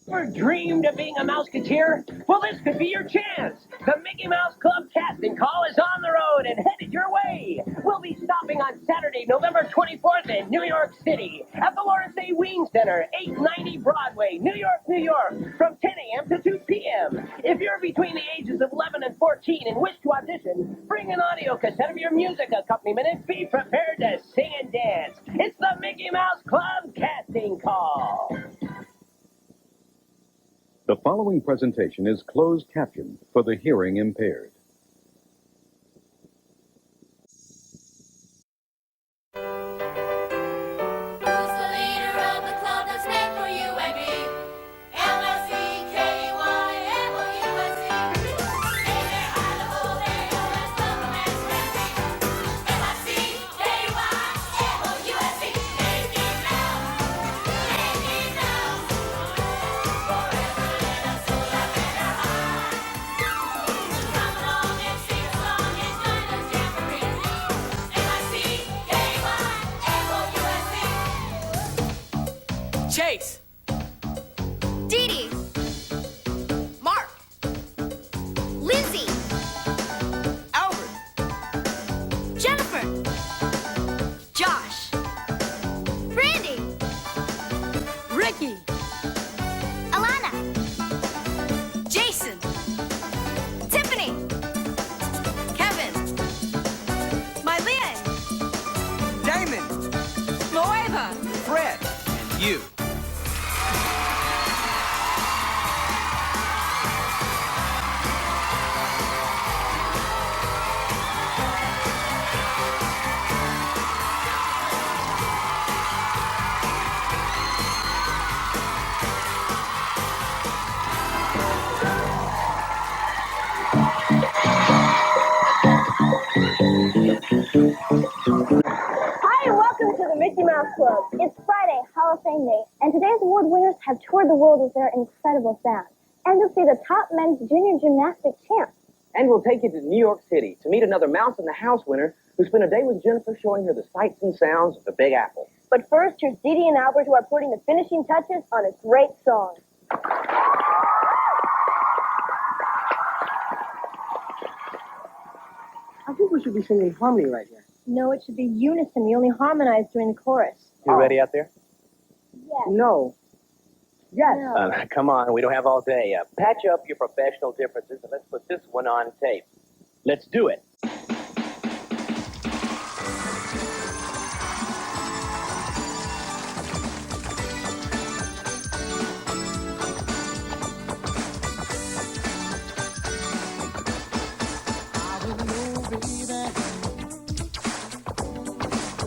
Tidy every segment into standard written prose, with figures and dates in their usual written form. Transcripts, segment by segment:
Ever dreamed of being a Mouseketeer? Well, this could be your chance. The Mickey Mouse Club casting call is on the road and headed your way. We'll be stopping on Saturday, November 24th in New York City at the Lawrence A. Ween Center, 890 Broadway, New York, New York, from 10 a.m. to 2 p.m. If you're between the ages of 11 and 14 and wish to audition, bring an audio cassette of your music accompaniment and be prepared to sing and dance. It's the Mickey Mouse Club casting call. The following presentation is closed captioned for the hearing impaired. Chase! Deedee! Marc! Lindsay! Albert! Jennifer! Josh! Brandy! Ricky! Ilana! Jason! Tiffini! Kevin! Mylin! Damon! Mowava! Fred! And you! Hi, and welcome to the Mickey Mouse Club. It's Friday, Hall of Fame Day, and today's award winners have toured the world with their incredible sound. And you'll see the top men's junior gymnastics champs. And we'll take you to New York City to meet another Mouse in the House winner who spent a day with Jennifer showing her the sights and sounds of the Big Apple. But first, here's Deedee and Albert, who are putting the finishing touches on a great song. I think we should be singing harmony right here. No, it should be unison. We only harmonize during the chorus. You ready out there? Yes. No. Yes. No. Come on, we don't have all day. Patch up your professional differences and let's put this one on tape. Let's do it.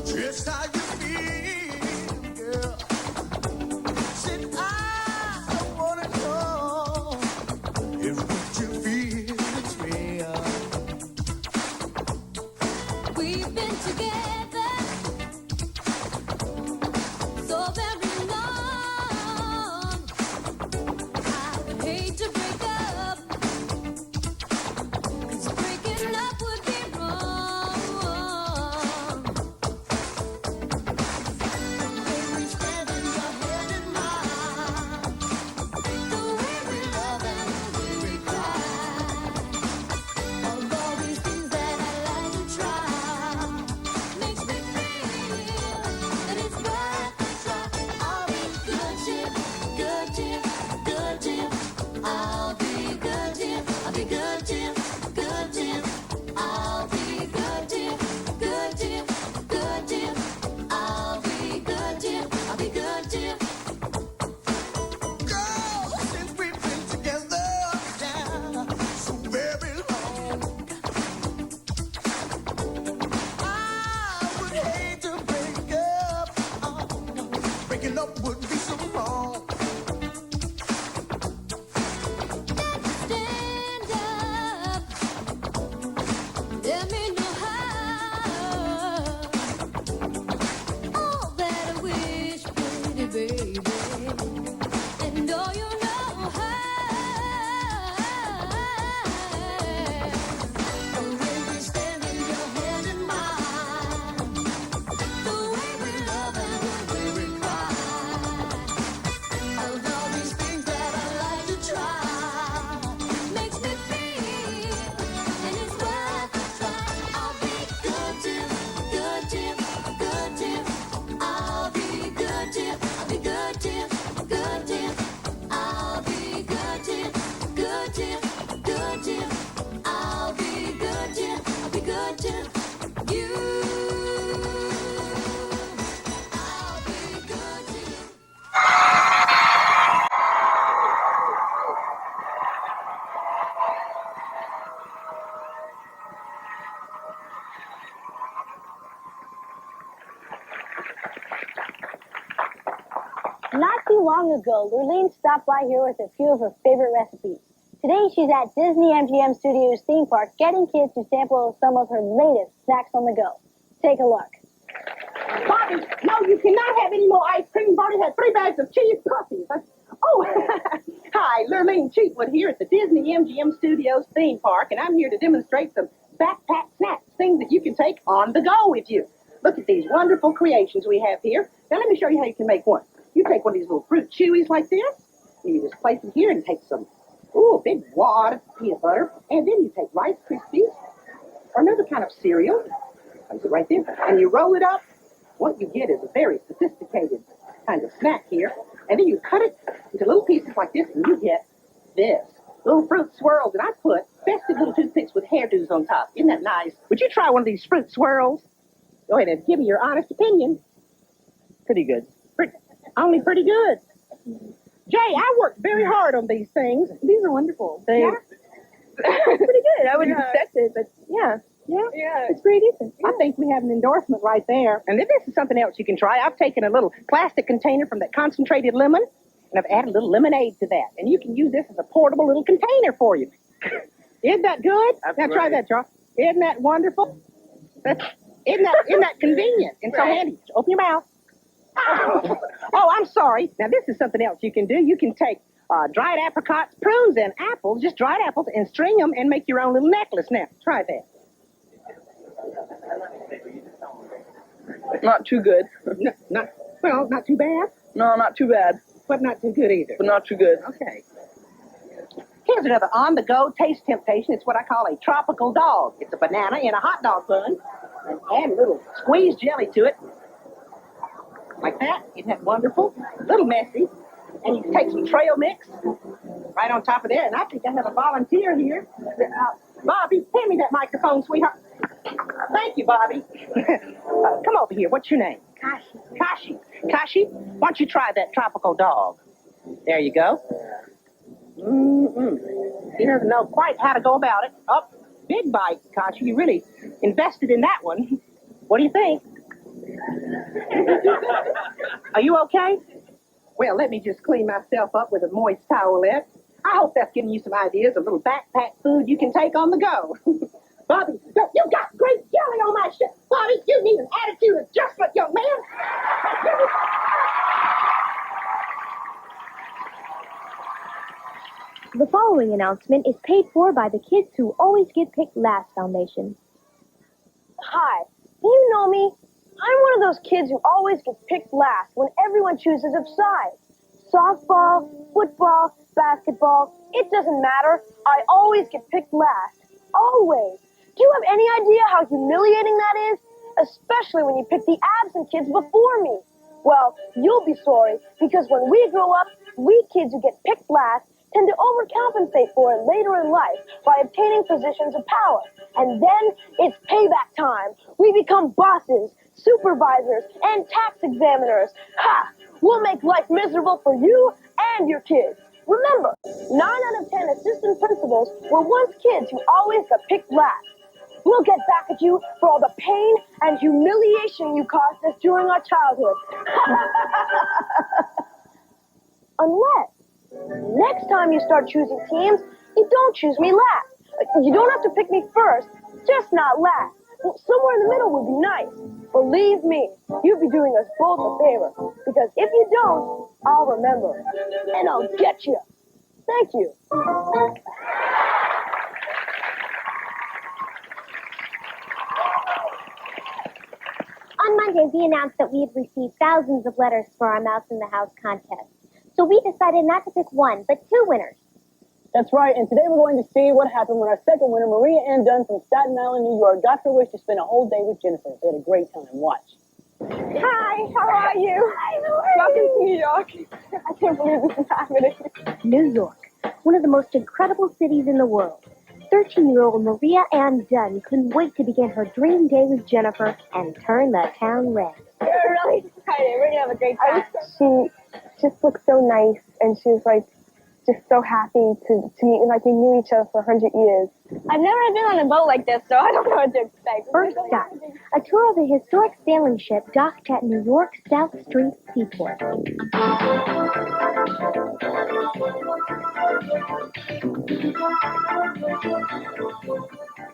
Just how you feel, girl. Said I wanna know if what you feel is real. long ago, Lurleen stopped by here with a few of her favorite recipes. Today, she's at Disney MGM Studios theme park getting kids to sample some of her latest snacks on the go. Take a look. Bobby, no, you cannot have any more ice cream. You've already had 3 bags of cheese puffs. Oh, hi, Lurleen Cheatwood here at the Disney MGM Studios theme park, and I'm here to demonstrate some backpack snacks, things that you can take on the go with you. Look at these wonderful creations we have here. Now, let me show you how you can make one. You take one of these little fruit chewies like this, and you just place them here and take some, a big wad of peanut butter, and then you take Rice Krispies or another kind of cereal, place it right there, and you roll it up. What you get is a very sophisticated kind of snack here, and then you cut it into little pieces like this, and you get this. Little fruit swirls, and I put festive little toothpicks with hairdos on top. Isn't that nice? Would you try one of these fruit swirls? Go ahead and give me your honest opinion. Pretty good. Only pretty good. Jay, I worked very hard on these things. These are wonderful. Yeah? Pretty good. I wouldn't expect it, but yeah. Yeah, it's pretty decent. I think we have an endorsement right there. And then this is something else you can try. I've taken a little plastic container from that concentrated lemon, and I've added a little lemonade to that. And you can use this as a portable little container for you. Isn't that good? Now try that, Charles. Isn't that wonderful? Isn't that convenient and so handy? Open your mouth. Oh, I'm sorry. Now, this is something else you can do. You can take dried apricots, prunes, and apples, just dried apples, and string them and make your own little necklace. Now, try that. Not too good. Not too bad. No, not too bad. But not too good either. But not too good. Okay. Here's another on-the-go taste temptation. It's what I call a tropical dog. It's a banana in a hot dog bun, and add a little squeezed jelly to it. Like that. Isn't that wonderful? A little messy. And you can take some trail mix right on top of there. And I think I have a volunteer here. Bobby, hand me that microphone, sweetheart. Thank you, Bobby. Come over here. What's your name? Kashi, why don't you try that tropical dog? There you go. He doesn't know quite how to go about it. Oh, big bite, Kashi. You really invested in that one. What do you think? Are you okay? Well, let me just clean myself up with a moist towelette. I hope that's giving you some ideas of little backpack food you can take on the go. Bobby, you got great jelly on my shirt. Bobby, you need an attitude adjustment, young man. The following announcement is paid for by the Kids Who Always Get Picked Last Foundation. Hi, do you know me? I'm one of those kids who always gets picked last when everyone chooses a side. Softball, football, basketball, it doesn't matter. I always get picked last. Always. Do you have any idea how humiliating that is? Especially when you pick the absent kids before me. Well, you'll be sorry, because when we grow up, we kids who get picked last tend to overcompensate for it later in life by obtaining positions of power. And then it's payback time. We become bosses, supervisors, and tax examiners. Ha! We'll make life miserable for you and your kids. Remember, 9 out of 10 assistant principals were once kids who always got picked last. We'll get back at you for all the pain and humiliation you caused us during our childhood. Unless, next time you start choosing teams, you don't choose me last. You don't have to pick me first, just not last. Somewhere in the middle would be nice. Believe me, you'd be doing us both a favor. Because if you don't, I'll remember. And I'll get you. Thank you. On Monday, we announced that we had received thousands of letters for our Mouse in the House contest. So we decided not to pick one, but 2 winners. That's right, and today we're going to see what happened when our second winner, Maria Ann Dunn from Staten Island, New York, got her wish to spend a whole day with Jennifer. They had a great time. Watch. Hi, how are you? Welcome to New York. I can't believe this is happening. New York, one of the most incredible cities in the world. 13-year-old Maria Ann Dunn couldn't wait to begin her dream day with Jennifer and turn the town red. We're really excited. We're going to have a great time. She just looked so nice, and she was like, just so happy to meet, like we knew each other for 100 years. I've never been on a boat like this, so I don't know what to expect. First stop, a tour of the historic sailing ship docked at New York's South Street Seaport.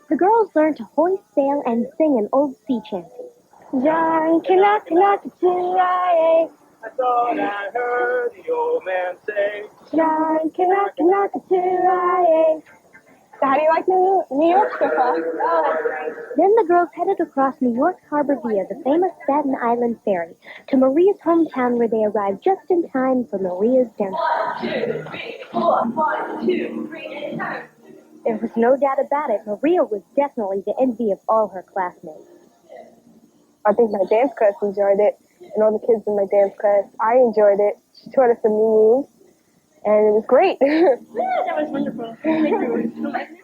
The girls learned to hoist sail and sing an old sea chanty. John Kanaka-Naka-Chee-I-A. I thought I heard the old man say. John Kanaka-Naka-Chee-I-A. So how do you like New York so far? Oh, that's great. Then the girls headed across New York's harbor via the famous Staten Island ferry to Maria's hometown, where they arrived just in time for Maria's dance. 1, 2, 3, 4. 1, 2, 3, and turn. There was no doubt about it. Maria was definitely the envy of all her classmates. I think my dance class enjoyed it, and all the kids in my dance class, I enjoyed it. She taught us some new moves, and it was great. Yeah, that was wonderful.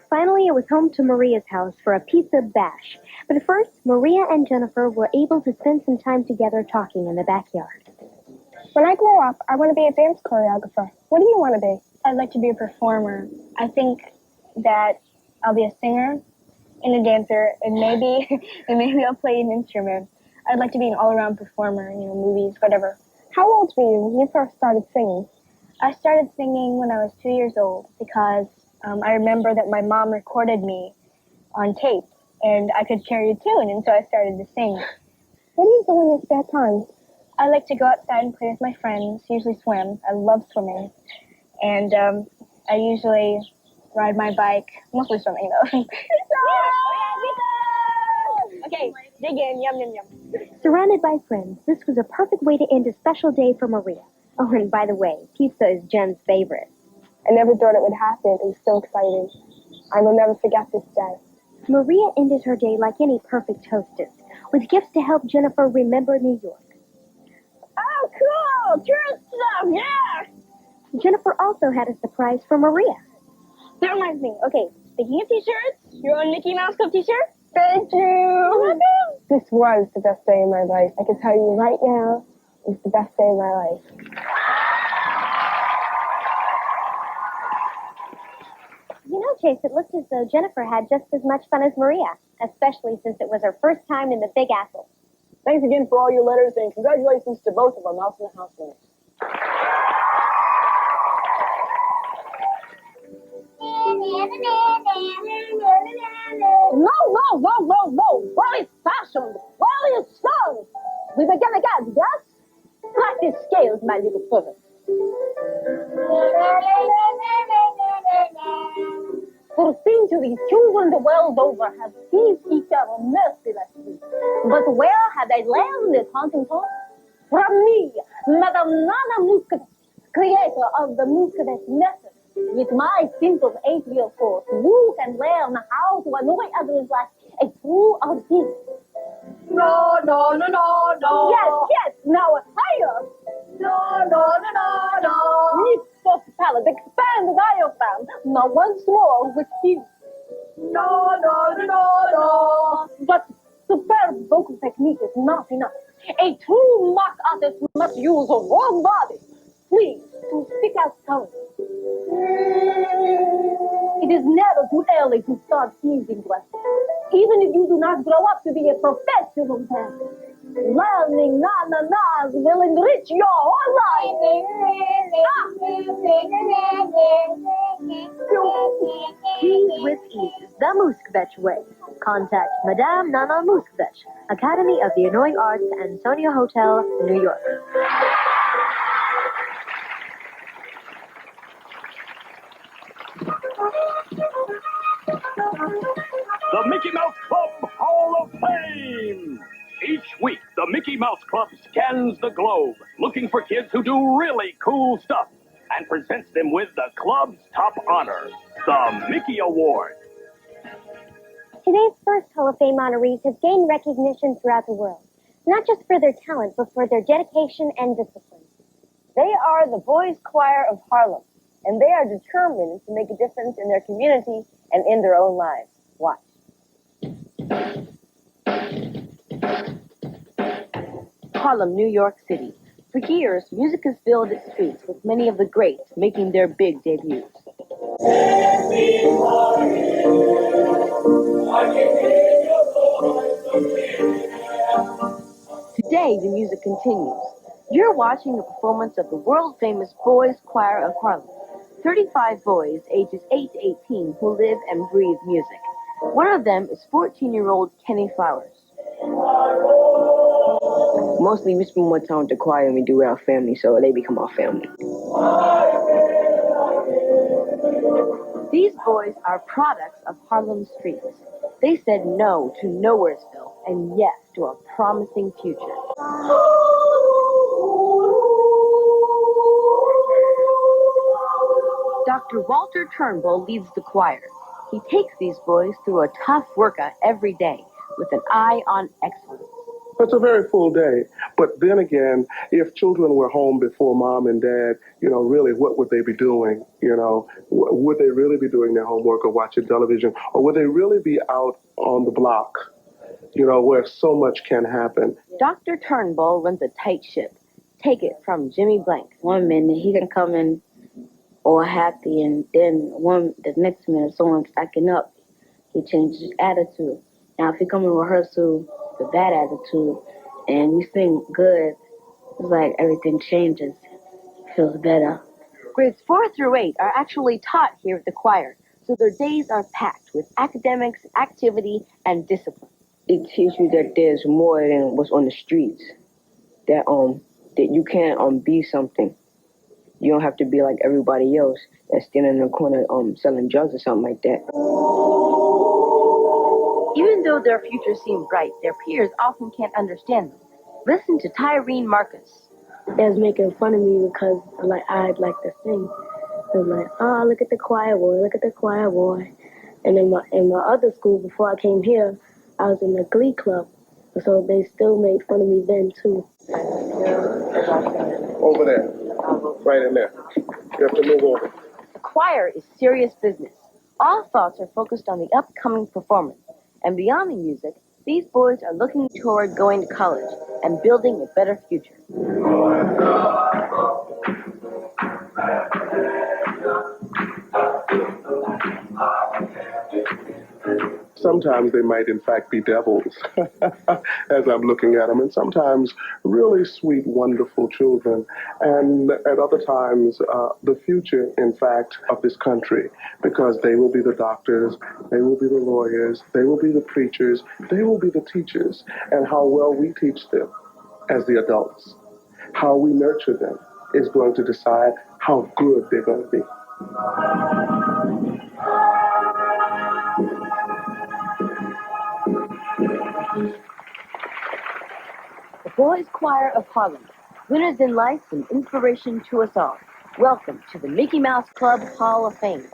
Finally, it was home to Maria's house for a pizza bash. But first, Maria and Jennifer were able to spend some time together talking in the backyard. When I grow up, I want to be a dance choreographer. What do you want to be? I'd like to be a performer. I think that I'll be a singer and a dancer, and maybe I'll play an instrument. I'd like to be an all-around performer, movies, whatever. How old were you when you first started singing? I started singing when I was 2 years old because I remember that my mom recorded me on tape, and I could carry a tune, and so I started to sing. What do you do in your spare time? I like to go outside and play with my friends, usually swim. I love swimming. And I usually ride my bike, mostly swimming though. Okay, dig in, yum, yum, yum. Surrounded by friends, this was a perfect way to end a special day for Maria. Oh, and by the way, pizza is Jen's favorite. I never thought it would happen. It was so exciting. I will never forget this day. Maria ended her day like any perfect hostess, with gifts to help Jennifer remember New York. Oh, cool! Good stuff, yeah! Jennifer also had a surprise for Maria. That reminds me. Okay, speaking of t-shirts, your own Mickey Mouse Club t-shirt? Thank you! This was the best day of my life. I can tell you right now, it's the best day of my life. You know, Chase, it looked as though Jennifer had just as much fun as Maria, especially since it was her first time in the Big Apple. Thanks again for all your letters, and congratulations to both of our Mouse in the House winners. No. Where is fashion? Where is song? We begin again, yes? Practice scales, my little servant. For centuries, children the world over have teased each other mercilessly. But where have they learned this haunting talk? From me, Madame Nana Mooskvetch, creator of the Mooskvetch method. With my simple 8-year course, you can learn how to annoy others like a true artist. No. Yes, now higher. No. Lift up palate, expand the diaphragm. Now once more with speed. No. But superb vocal technique is not enough. A true mock artist must use a whole body. Please, to speak out tongue. It is never too early to start teasing lessons. Even if you do not grow up to be a professional dancer, learning na-na-nas will enrich your whole life. Tease with ease, the Mooskvetch way. Contact Madame Nana Mooskvetch, Academy of the Annoying Arts, Ansonia Hotel, New York. The Mickey Mouse Club Hall of Fame! Each week, the Mickey Mouse Club scans the globe, looking for kids who do really cool stuff, and presents them with the club's top honor, the Mickey Award. Today's first Hall of Fame honorees have gained recognition throughout the world, not just for their talent, but for their dedication and discipline. They are the Boys Choir of Harlem, and they are determined to make a difference in their community and in their own lives. Watch. Harlem, New York City. For years, music has filled its streets, with many of the greats making their big debuts. Today, the music continues. You're watching the performance of the world-famous Boys Choir of Harlem. 35 boys ages 8 to 18 who live and breathe music. One of them is 14-year-old Kenny Flowers. Mostly we spend more time with the choir and we do with our family, so they become our family. These boys are products of Harlem streets. They said no to Nowheresville and yes to a promising future. Dr. Walter Turnbull leads the choir. He takes these boys through a tough workout every day with an eye on excellence. It's a very full day. But then again, if children were home before mom and dad, really, what would they be doing? Would they really be doing their homework or watching television? Or would they really be out on the block, where so much can happen? Dr. Turnbull runs a tight ship. Take it from Jimmy Blank. One minute he can come in all happy, and then the next minute someone's acting up. He changes his attitude. Now if he come in rehearsal with a bad attitude and you sing good, it's like everything changes. Feels better. Grades 4 through 8 are actually taught here at the choir, so their days are packed with academics, activity, and discipline. It teaches you that there's more than what's on the streets. That you can be something. You don't have to be like everybody else that's standing in the corner selling drugs or something like that. Even though their futures seem bright, their peers often can't understand them. Listen to Tyrene Marcus. They was making fun of me because I'd like to sing. They was like, oh, look at the choir boy, look at the choir boy. And in my other school, before I came here, I was in the glee club. So they still made fun of me then, too. Over there. Right in there. You have to move over. The choir is serious business. All thoughts are focused on the upcoming performance. And beyond the music, these boys are looking toward going to college and building a better future. Sometimes they might, in fact, be devils, as I'm looking at them, and sometimes really sweet, wonderful children, and at other times, the future, in fact, of this country, because they will be the doctors, they will be the lawyers, they will be the preachers, they will be the teachers, and how well we teach them as the adults, how we nurture them is going to decide how good they're going to be. The Boys Choir of Harlem, winners in life and inspiration to us all. Welcome to the Mickey Mouse Club Hall of Fame.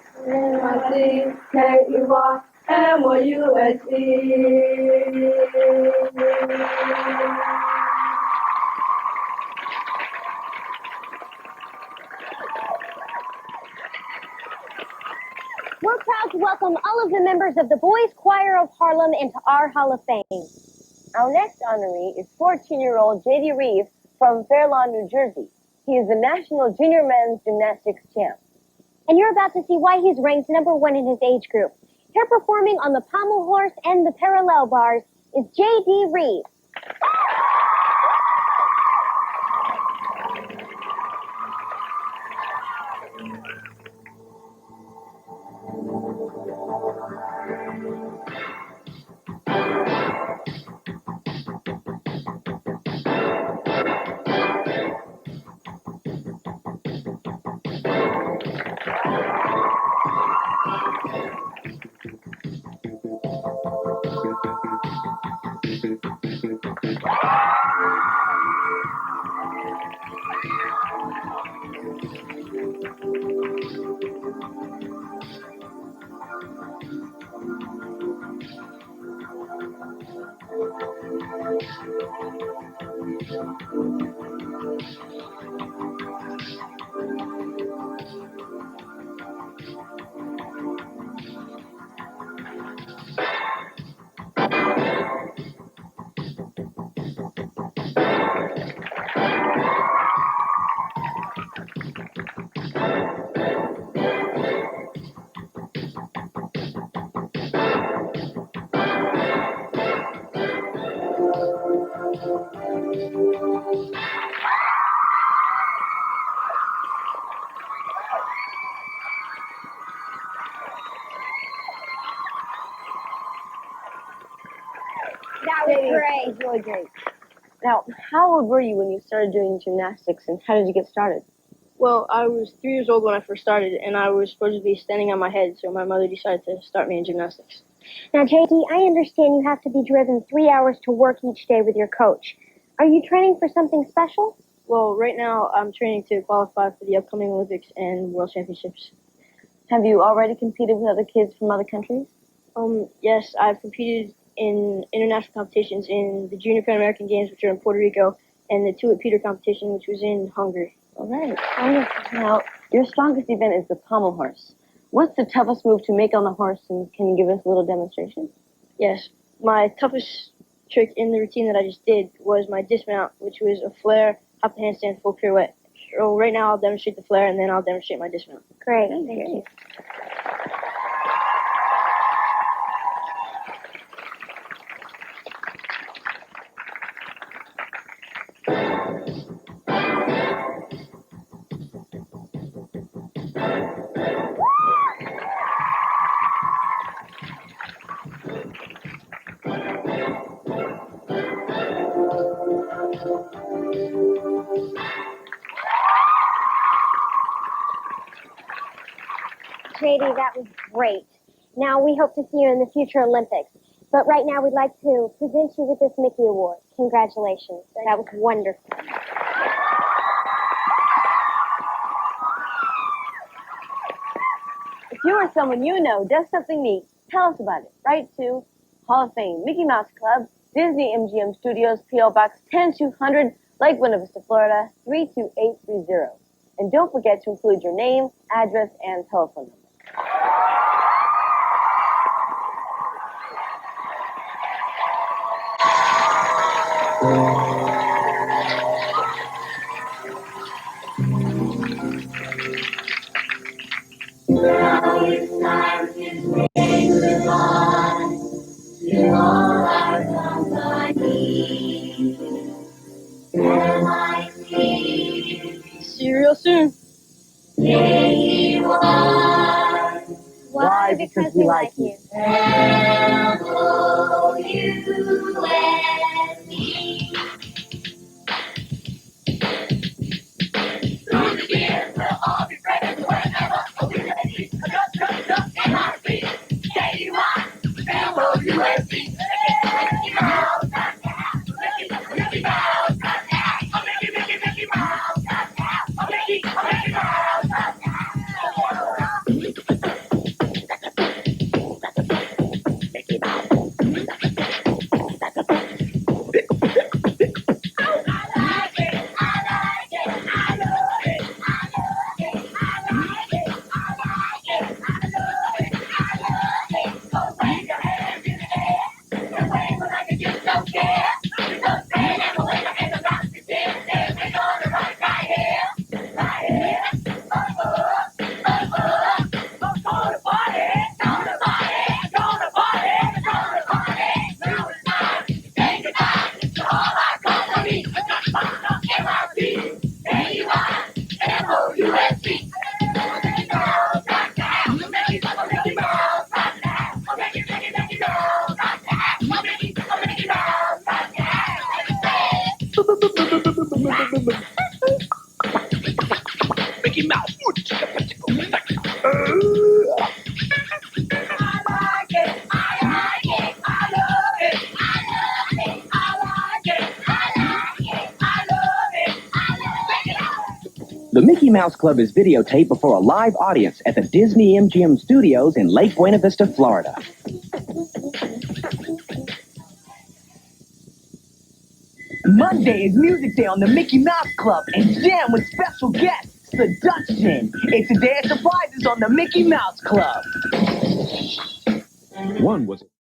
We're proud to welcome all of the members of the Boys Choir of Harlem into our Hall of Fame. Our next honoree is 14-year-old JD Reive from Fair Lawn, New Jersey. He is the National Junior Men's Gymnastics Champ. And you're about to see why he's ranked #1 in his age group. Here performing on the pommel horse and the parallel bars is JD Reive. That was great. It was really great. Now, how old were you when you started doing gymnastics, and how did you get started? Well, I was 3 years old when I first started, and I was supposed to be standing on my head, so my mother decided to start me in gymnastics. Now, JD, I understand you have to be driven 3 hours to work each day with your coach. Are you training for something special? Well, right now I'm training to qualify for the upcoming Olympics and World Championships. Have you already competed with other kids from other countries? Yes, I've competed in international competitions in the Junior Pan American Games, which are in Puerto Rico, and the Two at Peter competition, which was in Hungary. All right. Now, your strongest event is the pommel horse. What's the toughest move to make on the horse, and can you give us a little demonstration? Yes, my toughest trick in the routine that I just did was my dismount, which was a flare, hop the handstand, full pirouette. So right now I'll demonstrate the flare, and then I'll demonstrate my dismount. Great, thank you. JD, that was great. Now, we hope to see you in the future Olympics. But right now, we'd like to present you with this Mickey Award. Congratulations. That was wonderful. If you or someone you know does something neat, tell us about it. Write to Hall of Fame, Mickey Mouse Club, Disney MGM Studios, P.O. Box 10200, Lake Buena Vista, Florida, 32830. And don't forget to include your name, address, and telephone number. Now it's time to sing goodbye to all our company. MIC. See you real soon. Why? Because we like you. L-O-U-S-E. Through the years, we'll all be friends wherever we may be. MIC, JD Reive, L-O-U-S-E. Mickey Mouse, Mickey Mouse, Mickey Mouse, Mickey Mouse, Mickey Mouse. Mickey Mouse. The Mickey Mouse Club is videotaped before a live audience at the Disney MGM Studios in Lake Buena Vista, Florida. Monday is Music Day on the Mickey Mouse Club and jam with special guests, Seduction. It's a day of surprises on the Mickey Mouse Club. One was